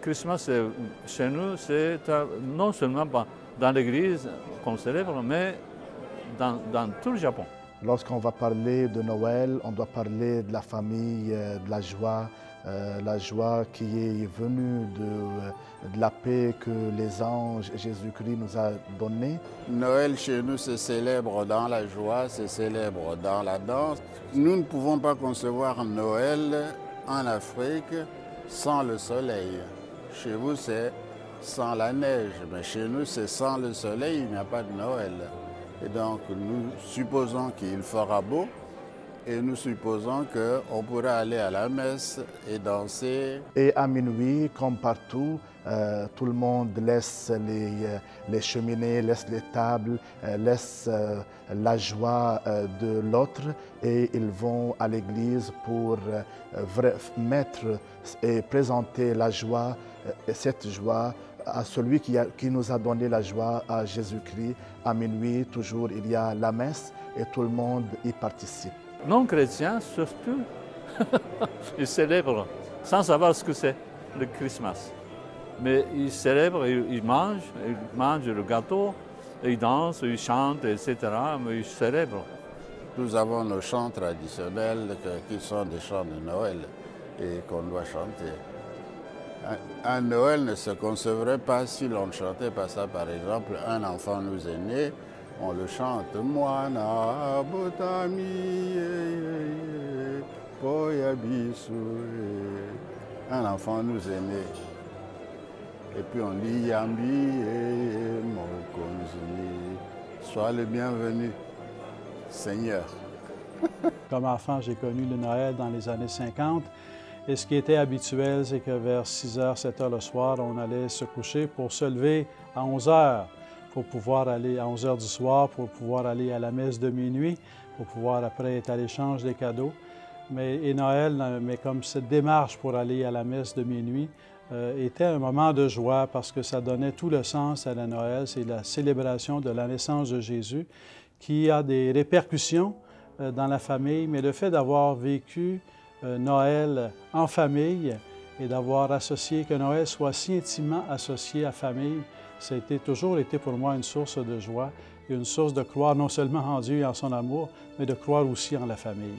Christmas, chez nous, c'est non seulement dans l'église qu'on célèbre, mais dans tout le Japon. Lorsqu'on va parler de Noël, on doit parler de la famille, de la joie qui est venue de la paix que les anges et Jésus-Christ nous a donnée. Noël chez nous se célèbre dans la joie, se célèbre dans la danse. Nous ne pouvons pas concevoir Noël en Afrique sans le soleil. Chez vous, c'est sans la neige, mais chez nous, c'est sans le soleil, il n'y a pas de Noël. Et donc, nous supposons qu'il fera beau et nous supposons qu'on pourra aller à la messe et danser. Et à minuit, comme partout, tout le monde laisse les cheminées, laisse les tables, laisse la joie de l'autre et ils vont à l'église pour mettre et présenter la joie, cette joie à celui qui nous a donné la joie, à Jésus-Christ. À minuit, toujours, il y a la messe et tout le monde y participe. Non-chrétiens, surtout, ils célèbrent sans savoir ce que c'est, le Christmas. Mais ils célèbrent, ils mangent le gâteau, ils dansent, ils chantent, etc. Mais ils célèbrent. Nous avons nos chants traditionnels qui sont des chants de Noël et qu'on doit chanter. Un Noël ne se concevrait pas si l'on ne chantait pas ça. Par exemple, un enfant nous est né, on le chante. Moana botami poyabisu. Un enfant nous est né. Et puis on dit Yambi et Mokonzi. Sois le bienvenu, Seigneur. Comme enfant, j'ai connu le Noël dans les années 50. Et ce qui était habituel, c'est que vers 6h, 7h le soir, on allait se coucher pour se lever à 11h, pour pouvoir aller à 11h du soir, pour pouvoir aller à la messe de minuit, pour pouvoir après être à l'échange des cadeaux. Et Noël, mais comme cette démarche pour aller à la messe de minuit, était un moment de joie parce que ça donnait tout le sens à la Noël. C'est la célébration de la naissance de Jésus qui a des répercussions dans la famille, mais le fait d'avoir vécu Noël en famille et d'avoir associé, que Noël soit si intimement associé à la famille, ça a toujours été pour moi une source de joie et une source de croire non seulement en Dieu et en son amour, mais de croire aussi en la famille.